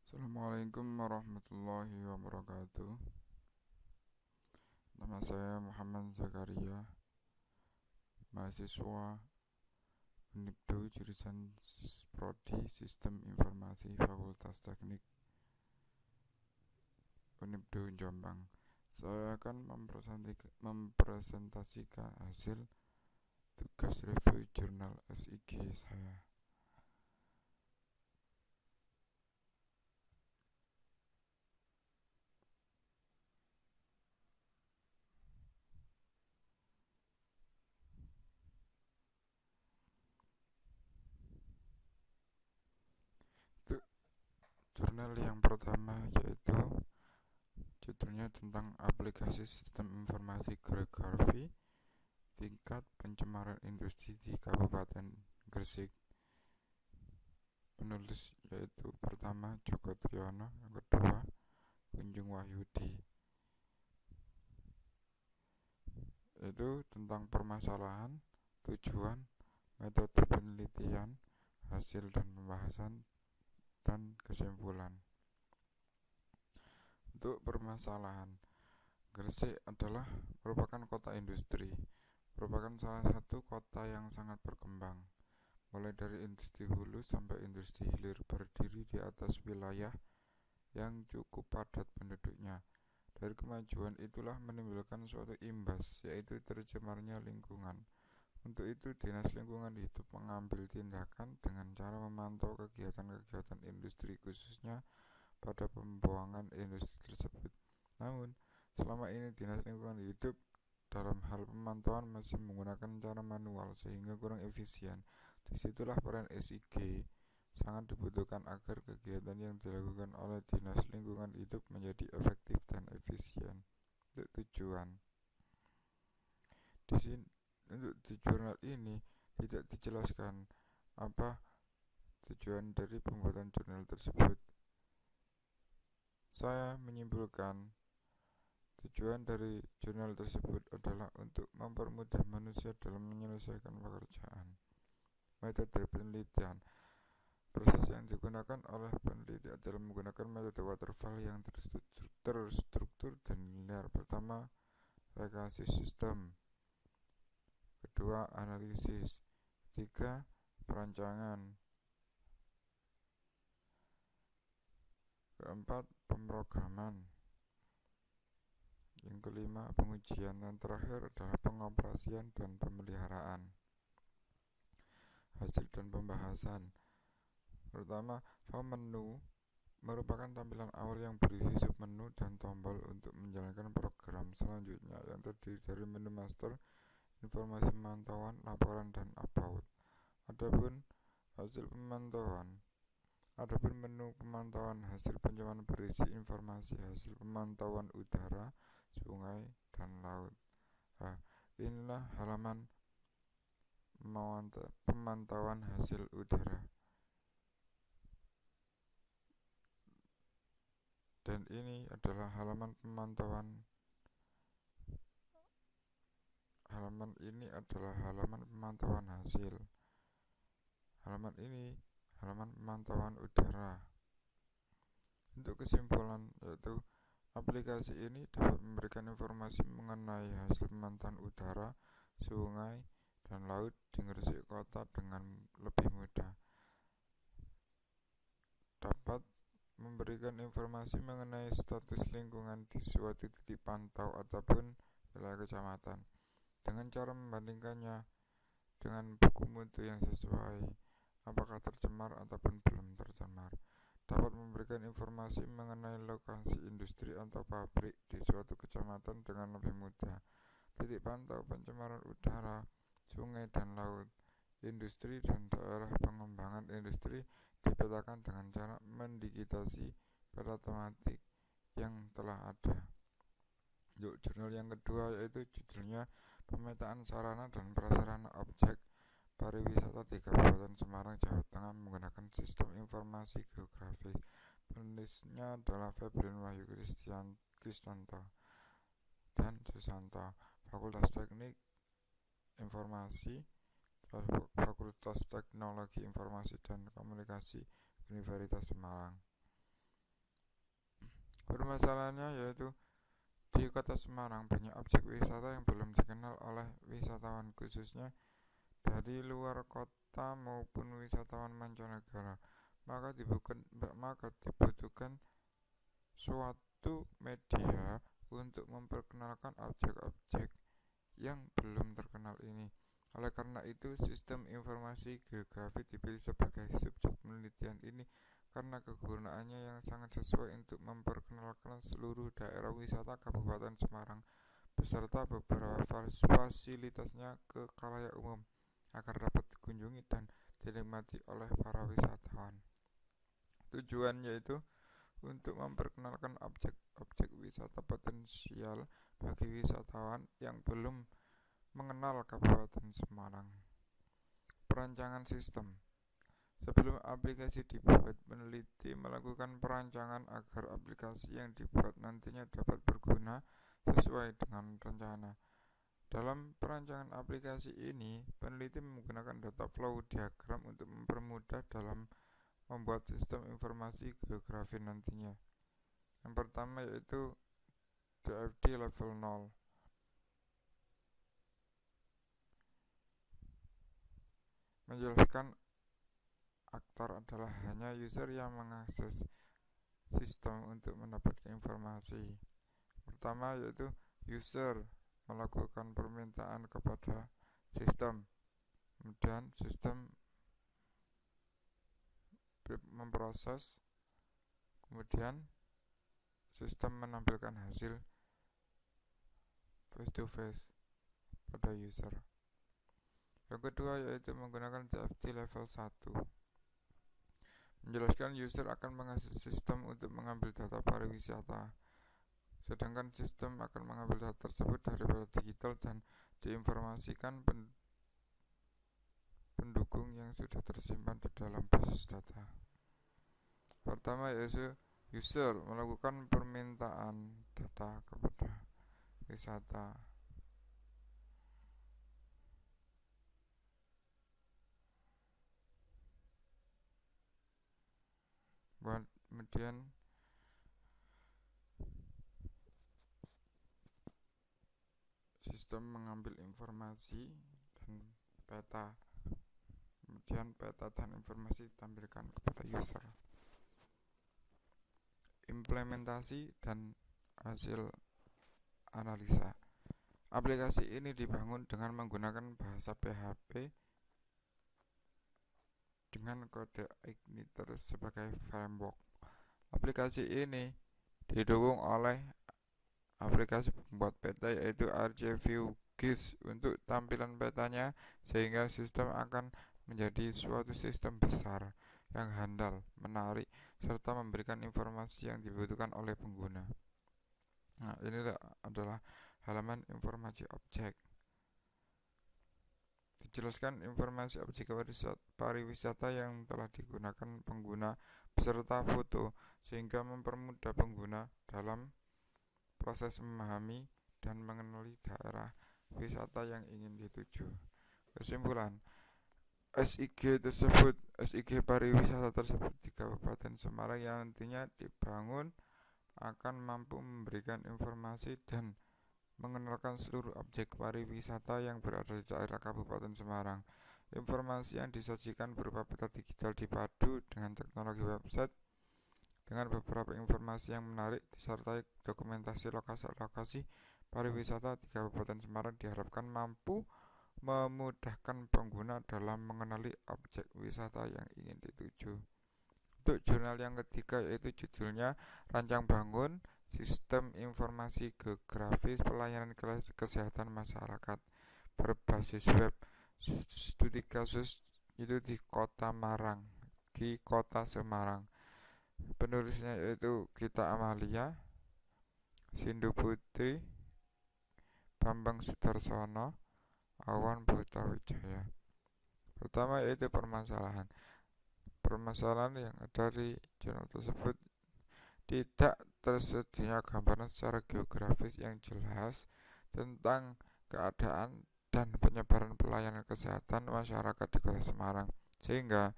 Assalamualaikum warahmatullahi wabarakatuh. Nama saya Muhammad Zakaria, mahasiswa Unipdo jurusan Prodi Sistem Informasi Fakultas Teknik Unipdo Jombang. Saya akan mempresentasikan hasil tugas review jurnal SIG saya. Untuk jurnal yang pertama yaitu judulnya tentang aplikasi sistem informasi geografi tingkat pencemaran industri di Kabupaten Gresik. Penulis yaitu pertama Joko Triyono, yang kedua Kunjung Wahyudi. Itu tentang permasalahan, tujuan, metode penelitian, hasil dan pembahasan, dan kesimpulan. Untuk permasalahan, Gresik merupakan kota industri, merupakan salah satu kota yang sangat berkembang, mulai dari industri hulu sampai industri hilir, berdiri di atas wilayah yang cukup padat penduduknya. Dari kemajuan itulah menimbulkan suatu imbas, yaitu tercemarnya lingkungan. Untuk itu, Dinas Lingkungan Hidup mengambil tindakan dengan cara memantau kegiatan-kegiatan industri, khususnya pada pembuangan industri tersebut. Namun, selama ini Dinas Lingkungan Hidup dalam hal pemantauan masih menggunakan cara manual sehingga kurang efisien. Disitulah peran SIG sangat dibutuhkan agar kegiatan yang dilakukan oleh Dinas Lingkungan Hidup menjadi efektif dan efisien. Untuk tujuan, di jurnal ini tidak dijelaskan apa tujuan dari pembuatan jurnal tersebut. Saya menyimpulkan tujuan dari jurnal tersebut adalah untuk mempermudah manusia dalam menyelesaikan pekerjaan. Metode penelitian, proses yang digunakan oleh peneliti adalah menggunakan metode waterfall yang terstruktur dan linear. Pertama, rekayasa sistem. Kedua, analisis. Ketiga, perancangan. Keempat, pemrograman. Yang kelima, pengujian. Dan terakhir adalah pengoperasian dan pemeliharaan. Hasil dan pembahasan. Pertama, form menu merupakan tampilan awal yang berisi submenu dan tombol untuk menjalankan program selanjutnya yang terdiri dari menu master, informasi pemantauan, laporan, dan about. Adapun menu pemantauan hasil pencemaran berisi informasi hasil pemantauan udara, sungai, dan laut. Nah, inilah halaman pemantauan hasil udara. Dan ini adalah halaman pemantauan hasil. Halaman ini halaman pemantauan udara. Untuk kesimpulan yaitu aplikasi ini dapat memberikan informasi mengenai hasil pemantauan udara, sungai, dan laut di Gresik Kota dengan lebih mudah. Dapat memberikan informasi mengenai status lingkungan di suatu titik pantau ataupun wilayah kecamatan dengan cara membandingkannya dengan buku mutu yang sesuai, apakah tercemar ataupun belum tercemar. Dapat memberikan informasi mengenai lokasi industri atau pabrik di suatu kecamatan dengan lebih mudah. Titik pantau pencemaran udara, sungai dan laut, industri dan daerah pengembangan industri dipetakan dengan cara mendigitasi peta tematik yang telah ada. Untuk jurnal yang kedua yaitu judulnya Pemetaan Sarana dan Prasarana Objek Pariwisata di Kabupaten Semarang, Jawa Tengah menggunakan sistem informasi geografis. Penulisnya adalah Febrian Wahyu Kristanto dan Susanto, Fakultas Teknik Informasi, Fakultas Teknologi Informasi dan Komunikasi, Universitas Semarang. Permasalahannya yaitu di Kota Semarang banyak objek wisata yang belum dikenal oleh wisatawan, khususnya dari luar kota maupun wisatawan mancanegara. Maka dibutuhkan suatu media untuk memperkenalkan objek-objek yang belum terkenal ini. Oleh karena itu, sistem informasi geografi dipilih sebagai subjek penelitian ini karena kegunaannya yang sangat sesuai untuk memperkenalkan seluruh daerah wisata Kabupaten Semarang beserta beberapa fasilitasnya ke khalayak umum agar dapat dikunjungi dan dinikmati oleh para wisatawan. Tujuan yaitu untuk memperkenalkan objek-objek wisata potensial bagi wisatawan yang belum mengenal Kabupaten Semarang. Perancangan sistem. Sebelum aplikasi dibuat, peneliti melakukan perancangan agar aplikasi yang dibuat nantinya dapat berguna sesuai dengan rencana. Dalam perancangan aplikasi ini, peneliti menggunakan data flow diagram untuk mempermudah dalam membuat sistem informasi geografi nantinya. Yang pertama yaitu DFD level 0. Menjelaskan aktor adalah hanya user yang mengakses sistem untuk mendapatkan informasi. Pertama yaitu user melakukan permintaan kepada sistem, kemudian sistem memproses, kemudian sistem menampilkan hasil face to face pada user. Yang kedua yaitu menggunakan TFT level 1. Menjelaskan user akan mengakses sistem untuk mengambil data pariwisata, sedangkan sistem akan mengambil data tersebut dari digital dan diinformasikan pendukung yang sudah tersimpan di dalam basis data. Pertama yaitu user melakukan permintaan data kepada wisata. Kemudian sistem mengambil informasi dan peta, kemudian peta dan informasi ditampilkan kepada user. Implementasi dan hasil analisa. Aplikasi ini dibangun dengan menggunakan bahasa PHP dengan kode Igniter sebagai framework. Aplikasi ini didukung oleh aplikasi pembuat peta yaitu ArcView-GIS untuk tampilan petanya, sehingga sistem akan menjadi suatu sistem besar yang handal, menarik, serta memberikan informasi yang dibutuhkan oleh pengguna. Nah, ini adalah halaman informasi objek. Dijelaskan informasi objek pariwisata yang telah digunakan pengguna beserta foto, sehingga mempermudah pengguna dalam proses memahami dan mengenali daerah wisata yang ingin dituju. Kesimpulan, SIG pariwisata tersebut di Kabupaten Semarang yang nantinya dibangun akan mampu memberikan informasi dan mengenalkan seluruh objek pariwisata yang berada di daerah Kabupaten Semarang. Informasi yang disajikan berupa peta digital dipadu dengan teknologi website dengan beberapa informasi yang menarik disertai dokumentasi lokasi-lokasi pariwisata di Kabupaten Semarang diharapkan mampu memudahkan pengguna dalam mengenali objek wisata yang ingin dituju. Untuk jurnal yang ketiga yaitu judulnya Rancang Bangun Sistem Informasi Geografis Pelayanan Kesehatan Masyarakat berbasis web. Studi kasus itu di Kota Semarang. Penulisnya yaitu Gita Amalia, Sindu Putri, Bambang Sudarsono, Awan Putra Wijaya. Pertama yaitu permasalahan yang ada di jurnal tersebut. Tidak tersedia gambaran secara geografis yang jelas tentang keadaan dan penyebaran pelayanan kesehatan masyarakat di Kota Semarang, sehingga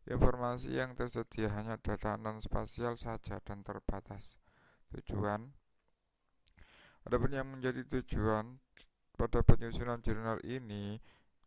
informasi yang tersedia hanya data non-spasial saja dan terbatas. tujuan. Adapun yang menjadi tujuan pada penyusunan jurnal ini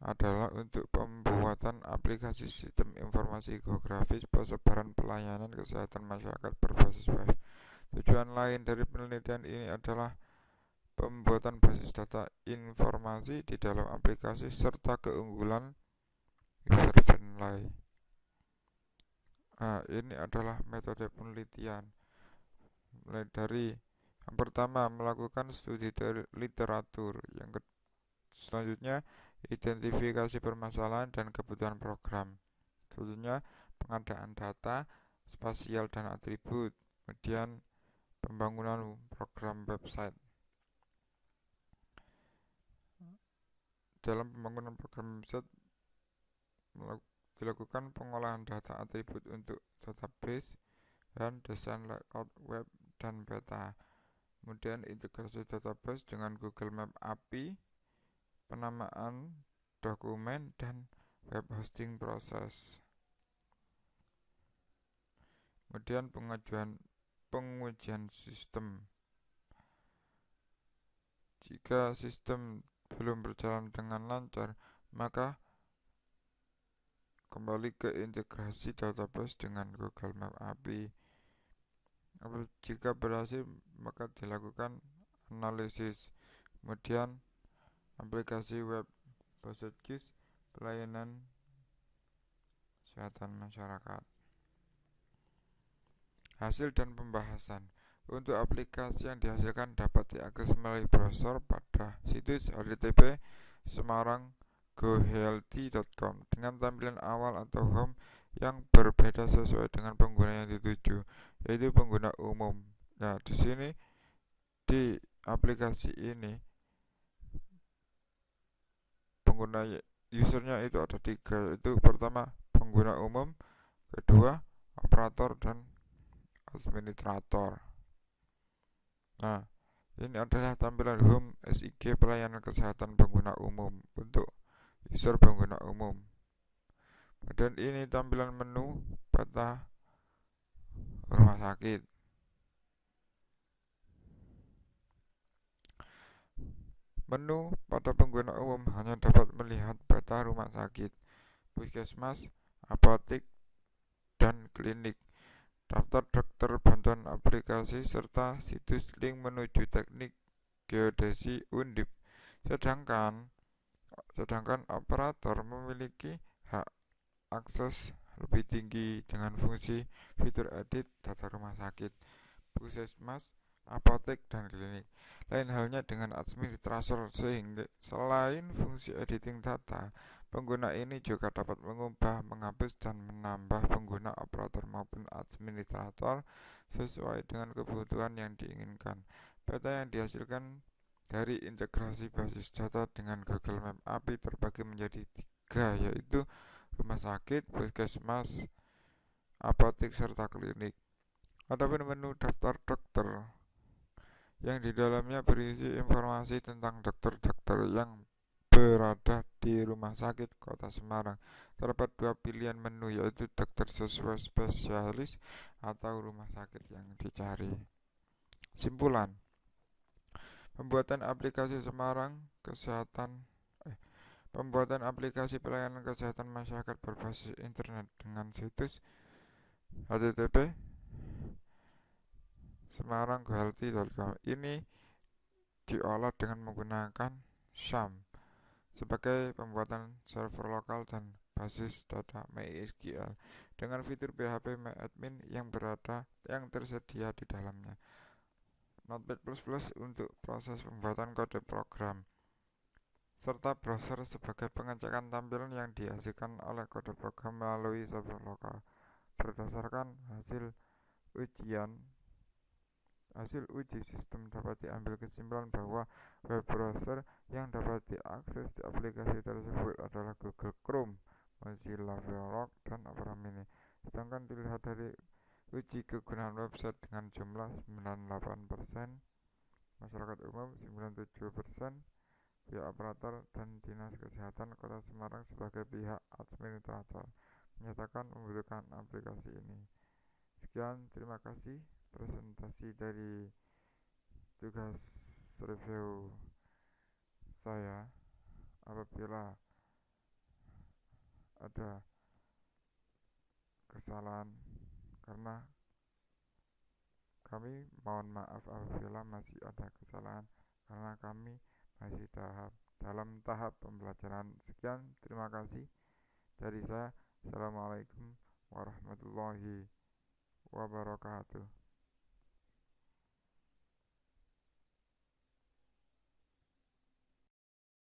adalah untuk pembuatan aplikasi sistem informasi geografis persebaran pelayanan kesehatan masyarakat berbasis web. Tujuan lain dari penelitian ini adalah pembuatan basis data informasi di dalam aplikasi serta keunggulan user friendly. Ini adalah metode penelitian. Mulai dari yang pertama, melakukan studi literatur. Yang selanjutnya, identifikasi permasalahan dan kebutuhan program. Selanjutnya, pengadaan data spasial dan atribut. Kemudian, pembangunan program website. Dalam pembangunan program website dilakukan pengolahan data atribut untuk database dan desain layout web dan peta. Kemudian integrasi database dengan Google Map API, penamaan dokumen, dan web hosting proses. Kemudian pengujian sistem. Jika sistem belum berjalan dengan lancar, maka kembali ke integrasi database dengan Google Map API. Jika berhasil, maka dilakukan analisis. Kemudian aplikasi web Budget KIS pelayanan kesehatan masyarakat. Hasil dan pembahasan. Untuk aplikasi yang dihasilkan dapat diakses melalui browser pada situs http semarang.gohealthy.com dengan tampilan awal atau home yang berbeda sesuai dengan pengguna yang dituju, yaitu pengguna umum. Nah, di sini di aplikasi ini pengguna usernya itu ada 3, yaitu pertama pengguna umum, kedua operator, dan administrator. Nah, ini adalah tampilan home SIG pelayanan kesehatan pengguna umum untuk user pengguna umum. Dan ini tampilan menu peta rumah sakit. Menu pada pengguna umum hanya dapat melihat peta rumah sakit, puskesmas, apotek, dan klinik, daftar dokter, bantuan aplikasi, serta situs link menuju teknik geodesi Undip. Sedangkan operator memiliki hak akses lebih tinggi dengan fungsi fitur edit data rumah sakit, puskesmas, apotek, dan klinik. Lain halnya dengan administrator, sehingga selain fungsi editing data, pengguna ini juga dapat mengubah, menghapus, dan menambah pengguna operator maupun administrator sesuai dengan kebutuhan yang diinginkan. Peta yang dihasilkan dari integrasi basis data dengan Google Map API terbagi menjadi 3, yaitu rumah sakit, puskesmas, apotek, serta klinik. Adapun menu daftar dokter yang di dalamnya berisi informasi tentang dokter-dokter yang berada di Rumah Sakit Kota Semarang. Terdapat 2 pilihan menu, yaitu dokter sesuai spesialis atau rumah sakit yang dicari. Simpulan. Pembuatan aplikasi pelayanan kesehatan masyarakat berbasis internet dengan situs http semarang.gohealthy.com ini diolah dengan menggunakan SAM sebagai pembuatan server lokal dan basis data MySQL dengan fitur PHP MyAdmin yang tersedia di dalamnya. Notepad++ untuk proses pembuatan kode program, serta browser sebagai pengecekan tampilan yang dihasilkan oleh kode program melalui server lokal. Berdasarkan hasil uji sistem dapat diambil kesimpulan bahwa web browser yang dapat diakses di aplikasi tersebut adalah Google Chrome, Mozilla Firefox, dan Opera Mini. Sedangkan dilihat dari uji kegunaan website dengan jumlah 98%, masyarakat umum 97%, pihak operator, dan Dinas Kesehatan Kota Semarang sebagai pihak administrator menyatakan membutuhkan aplikasi ini. Sekian, terima kasih. presentasi dari tugas review saya. Apabila ada kesalahan, karena kami mohon maaf apabila masih ada kesalahan, karena kami masih dalam tahap pembelajaran. Sekian, terima kasih dari saya. Assalamualaikum warahmatullahi wabarakatuh.